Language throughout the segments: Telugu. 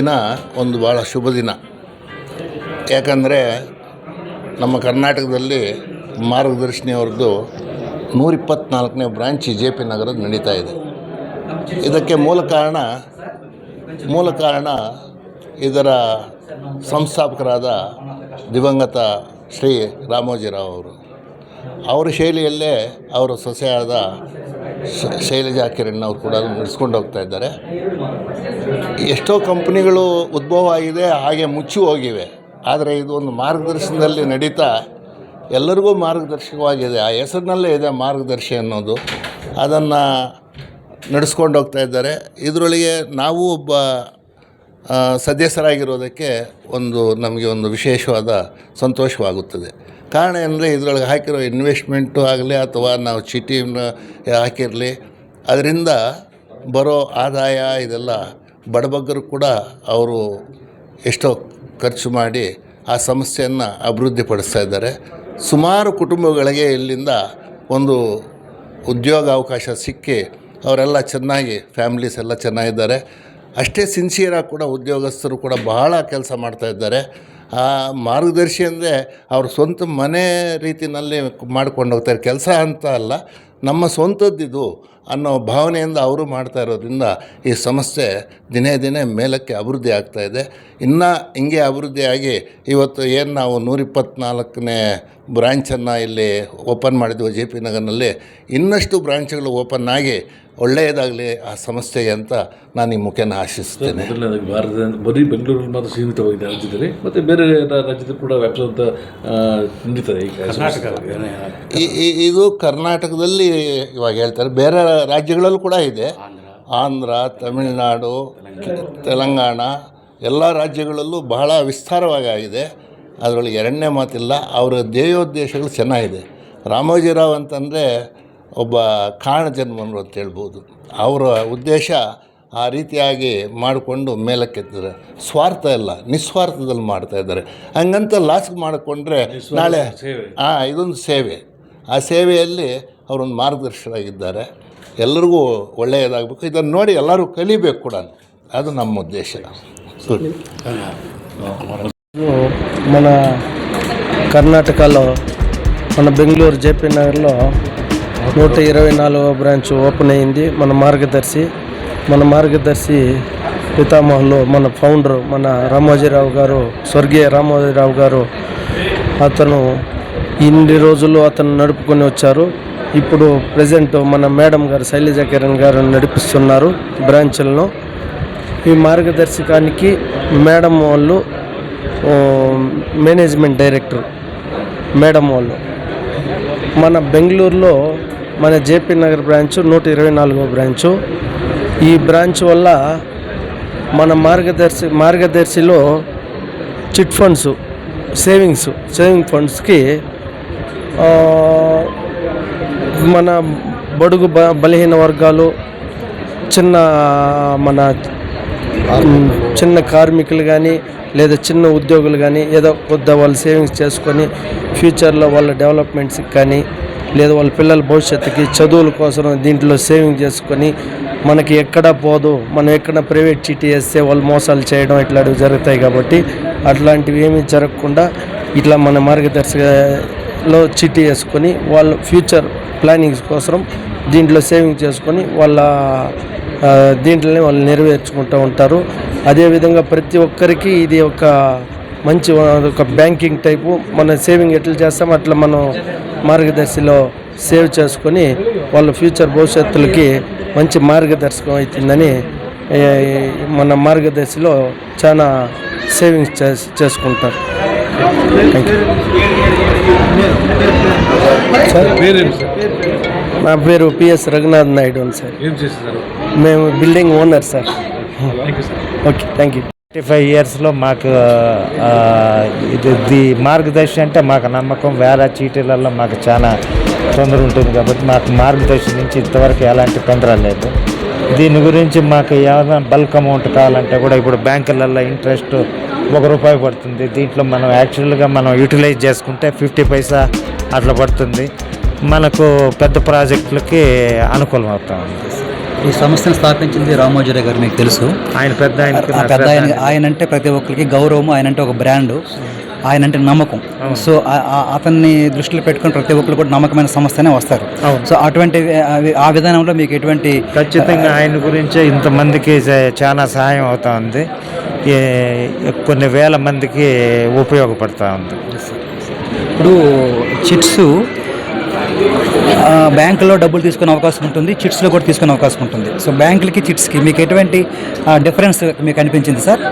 ದಿನ ಒಂದು ಭಾಳ ಶುಭ ದಿನ. ಯಾಕಂದರೆ ನಮ್ಮ ಕರ್ನಾಟಕದಲ್ಲಿ ಮಾರ್ಗದರ್ಶಿನಿ ಅವ್ರದ್ದು 124ನೇ ಬ್ರಾಂಚ್ JP ನಗರದ ನಡೀತಾ ಇದೆ. ಇದಕ್ಕೆ ಮೂಲ ಕಾರಣ ಇದರ ಸಂಸ್ಥಾಪಕರಾದ ದಿವಂಗತ ಶ್ರೀ ರಾಮೋಜಿರಾವ್ ಅವರು. ಅವರ ಶೈಲಿಯಲ್ಲೇ ಅವರ ಸೊಸೆಯಾದ ಶೈಲಜಾ ಕಿರಣ್ ಅವರು ಕೂಡ ನಡೆಸ್ಕೊಂಡು ಹೋಗ್ತಾ ಇದ್ದಾರೆ. ಎಷ್ಟೋ ಕಂಪ್ನಿಗಳು ಉದ್ಭವ ಆಗಿದೆ, ಹಾಗೆ ಮುಚ್ಚಿ ಹೋಗಿವೆ. ಆದರೆ ಇದು ಒಂದು ಮಾರ್ಗದರ್ಶನದಲ್ಲಿ ನಡೀತಾ ಎಲ್ಲರಿಗೂ ಮಾರ್ಗದರ್ಶಕವಾಗಿದೆ. ಆ ಹೆಸರಿನಲ್ಲೇ ಇದೆ ಮಾರ್ಗದರ್ಶಿ ಅನ್ನೋದು. ಅದನ್ನು ನಡೆಸ್ಕೊಂಡು ಹೋಗ್ತಾ ಇದ್ದಾರೆ. ಇದರೊಳಗೆ ನಾವು ಒಬ್ಬ ಸದಸ್ಯರಾಗಿರೋದಕ್ಕೆ ನಮಗೆ ಒಂದು ವಿಶೇಷವಾದ ಸಂತೋಷವಾಗುತ್ತದೆ. ಕಾರಣ ಏನಂದರೆ ಇದರೊಳಗೆ ಹಾಕಿರೋ ಇನ್ವೆಸ್ಟ್ಮೆಂಟು ಆಗಲಿ ಅಥವಾ ನಾವು ಚೀಟಿನ ಹಾಕಿರಲಿ, ಅದರಿಂದ ಬರೋ ಆದಾಯ ಇದೆಲ್ಲ ಬಡಬಗ್ಗರು ಕೂಡ ಅವರು ಎಷ್ಟೋ ಖರ್ಚು ಮಾಡಿ ಆ ಸಂಸ್ಥೆಯನ್ನು ಅಭಿವೃದ್ಧಿಪಡಿಸ್ತಾ ಇದ್ದಾರೆ. ಸುಮಾರು ಕುಟುಂಬಗಳಿಗೆ ಇಲ್ಲಿಂದ ಒಂದು ಉದ್ಯೋಗ ಅವಕಾಶ ಸಿಕ್ಕಿ ಅವರೆಲ್ಲ ಚೆನ್ನಾಗಿ ಫ್ಯಾಮ್ಲೀಸ್ ಎಲ್ಲ ಚೆನ್ನಾಗಿದ್ದಾರೆ. ಅಷ್ಟೇ ಸಿನ್ಸಿಯರಾಗಿ ಕೂಡ ಉದ್ಯೋಗಸ್ಥರು ಕೂಡ ಬಹಳ ಕೆಲಸ ಮಾಡ್ತಾಯಿದ್ದಾರೆ. ಆ ಮಾರ್ಗದರ್ಶಿ ಅಂದರೆ ಅವ್ರ ಸ್ವಂತ ಮನೆ ರೀತಿಯಲ್ಲಿ ಮಾಡ್ಕೊಂಡು ಹೋಗ್ತಾರೆ. ಕೆಲಸ ಅಂತ ಅಲ್ಲ, ನಮ್ಮ ಸ್ವಂತದ್ದಿದು ಅನ್ನೋ ಭಾವನೆಯಿಂದ ಅವರು ಮಾಡ್ತಾ ಇರೋದ್ರಿಂದ ಈ ಸಂಸ್ಥೆ ದಿನೇ ದಿನೇ ಮೇಲಕ್ಕೆ ಅಭಿವೃದ್ಧಿ ಆಗ್ತಾಯಿದೆ. ಇನ್ನು ಹಿಂಗೆ ಅಭಿವೃದ್ಧಿಯಾಗಿ ಇವತ್ತು ಏನು ನಾವು 124ನೇ ಬ್ರಾಂಚನ್ನು ಇಲ್ಲಿ ಓಪನ್ ಮಾಡಿದ್ವಿ JP ನಗರ್ನಲ್ಲಿ, ಇನ್ನಷ್ಟು ಬ್ರಾಂಚ್ಗಳು ಓಪನ್ ಆಗಿ ಒಳ್ಳೆಯದಾಗಲಿ ಆ ಸಂಸ್ಥೆಗೆ ಅಂತ ನಾನು ಈ ಮುಖೇನ ಆಶಿಸ್ತೇನೆ. ಬರೀ ಬೆಂಗಳೂರಲ್ಲಿ ಮಾತ್ರ ಸೀಮಿತವಾಗಿದೆ ರಾಜ್ಯದಲ್ಲಿ, ಮತ್ತು ಬೇರೆ ರಾಜ್ಯದಲ್ಲಿ ಕೂಡ ವ್ಯಾಪ್ತ ನಡೀತದೆ ಇದು ಕರ್ನಾಟಕದಲ್ಲಿ ಇವಾಗ ಹೇಳ್ತಾರೆ. ಬೇರೆ ರಾಜ್ಯಗಳಲ್ಲೂ ಕೂಡ ಇದೆ. ಆಂಧ್ರ, ತಮಿಳುನಾಡು, ತೆಲಂಗಾಣ ಎಲ್ಲ ರಾಜ್ಯಗಳಲ್ಲೂ ಬಹಳ ವಿಸ್ತಾರವಾಗಿದೆ. ಅದರೊಳಗೆ ಎರಡನೇ ಮಾತಿಲ್ಲ. ಅವರ ಧ್ಯೇಯೋದ್ದೇಶಗಳು ಚೆನ್ನಾಗಿದೆ. ರಾಮೋಜಿರಾವ್ ಅಂತಂದರೆ ಒಬ್ಬ ಕಾರಣ ಜನ್ಮರು ಅಂತ ಹೇಳ್ಬೋದು. ಅವರ ಉದ್ದೇಶ ಆ ರೀತಿಯಾಗಿ ಮಾಡಿಕೊಂಡು ಮೇಲಕ್ಕೆತ್ತಿದ್ದಾರೆ. ಸ್ವಾರ್ಥ ಇಲ್ಲ, ನಿಸ್ವಾರ್ಥದಲ್ಲಿ ಮಾಡ್ತಾಯಿದ್ದಾರೆ. ಹಂಗಂತ ಲಾಸ್ಕ್ ಮಾಡಿಕೊಂಡ್ರೆ ನಾಳೆ ಇದೊಂದು ಸೇವೆ. ಆ ಸೇವೆಯಲ್ಲಿ ಅವರೊಂದು ಮಾರ್ಗದರ್ಶಕರಾಗಿದ್ದಾರೆ. ಎಲ್ಲರಿಗೂ ಒಳ್ಳೆಯದಾಗಬೇಕು. ಇದನ್ನು ನೋಡಿ ಎಲ್ಲರೂ ಕಲಿಬೇಕು ಕೂಡ, ಅದು ನಮ್ಮ ఉద్దేశ. మన కర్ణాటకలో మన బెంగళూరు JP నగర్లో 124వ బ్రాంచ్ ఓపెన్ అయింది. మన మార్గదర్శి పితామహులు, మన ఫౌండర్ మన రామోజీరావు గారు, స్వర్గీయ రామోజీరావు గారు, అతను ఇన్ని రోజులు అతను నడుపుకొని వచ్చారు. ఇప్పుడు ప్రజెంట్ మన మేడం గారు శైలజా కిరణ్ గారు నడిపిస్తున్నారు బ్రాంచ్లను. ఈ మార్గదర్శకానికి మేడం వాళ్ళు మేనేజ్మెంట్ డైరెక్టర్ మేడం వాళ్ళు. మన బెంగళూరులో మన JP నగర్ బ్రాంచ్ 124వ బ్రాంచు. ఈ బ్రాంచ్ వల్ల మన మార్గదర్శిలో చిట్ ఫండ్స్, సేవింగ్ ఫండ్స్కి మన బడుగు బలహీన వర్గాలు, చిన్న కార్మికులు కానీ లేదా చిన్న ఉద్యోగులు కానీ ఏదో కొద్ద వాళ్ళు సేవింగ్స్ చేసుకొని ఫ్యూచర్లో వాళ్ళ డెవలప్మెంట్స్కి కానీ లేదా వాళ్ళ పిల్లల భవిష్యత్తుకి చదువుల కోసం దీంట్లో సేవింగ్ చేసుకొని మనకి ఎక్కడా పోదు, మనం ఎక్కడ ప్రైవేట్ చీటీ వేస్తే వాళ్ళు మోసాలు చేయడం ఇట్లాంటివి జరుగుతాయి. కాబట్టి అట్లాంటివి ఏమీ జరగకుండా ఇట్లా మన మార్గదర్శకలో చీటీ వేసుకొని వాళ్ళ ఫ్యూచర్ ప్లానింగ్స్ కోసం దీంట్లో సేవింగ్ చేసుకొని దీంట్లోనే వాళ్ళు నెరవేర్చుకుంటూ ఉంటారు. అదేవిధంగా ప్రతి ఒక్కరికి ఇది ఒక మంచి ఒక బ్యాంకింగ్ టైపు. మన సేవింగ్ ఎట్లా చేస్తామో అట్లా మనం మార్గదర్శిలో సేవ్ చేసుకొని వాళ్ళ ఫ్యూచర్ భవిష్యత్తులకి మంచి మార్గదర్శకం అవుతుందని మన మార్గదర్శిలో చాలా సేవింగ్స్ చేసుకుంటారు. నా పేరు PS రఘునాథ్ నాయుడు అని సార్. మేము building owner sir. Okay, thank you. 25 ఇయర్స్లో మాకు ఇది మార్గదర్శి అంటే మాకు నమ్మకం. వేరే చీటీలలో మాకు చాలా తొందర ఉంటుంది కాబట్టి మాకు మార్గదర్శి నుంచి ఇంతవరకు ఎలాంటి తొందర లేదు. దీని గురించి మాకు ఏమైనా బల్క్ అమౌంట్ కావాలంటే కూడా ఇప్పుడు బ్యాంకులలో ఇంట్రెస్ట్ ₹1 పడుతుంది. దీంట్లో మనం యాక్చువల్గా మనం యూటిలైజ్ చేసుకుంటే 50 పైసా అట్లా పడుతుంది. మనకు పెద్ద ప్రాజెక్టులకి అనుకూలం అవుతా ఉంది. ఈ సంస్థను స్థాపించింది రామోజీరావు గారు, మీకు తెలుసు. ఆయన పెద్ద ఆయనకి ఆ పెద్ద ఆయన అంటే ప్రతి ఒక్కరికి గౌరవము, ఆయన అంటే ఒక బ్రాండు, ఆయన అంటే నమ్మకం. సో అతన్ని దృష్టిలో పెట్టుకుని ప్రతి ఒక్కరు కూడా నమ్మకమైన సంస్థనే వస్తారు. సో అటువంటి ఆ విధానంలో మీకు ఎటువంటి ఖచ్చితంగా ఆయన గురించే ఇంతమందికి చాలా సహాయం అవుతా ఉంది. కొన్ని వేల మందికి ఉపయోగపడుతూ ఉంది. ఇప్పుడు చిట్స్ బ్యాంకులో డబ్బులు తీసుకునే అవకాశం ఉంటుంది, చిట్స్లో కూడా తీసుకునే అవకాశం ఉంటుంది. సో బ్యాంకులకి చిట్స్కి మీకు ఎటువంటి డిఫరెన్స్ మీకు అనిపించింది సార్?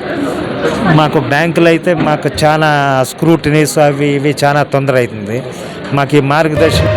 మాకు బ్యాంకులు అయితే మాకు చాలా స్క్రూటినీస్ అవి ఇవి చాలా తొందర అవుతుంది. మాకు ఈ మార్గదర్శనం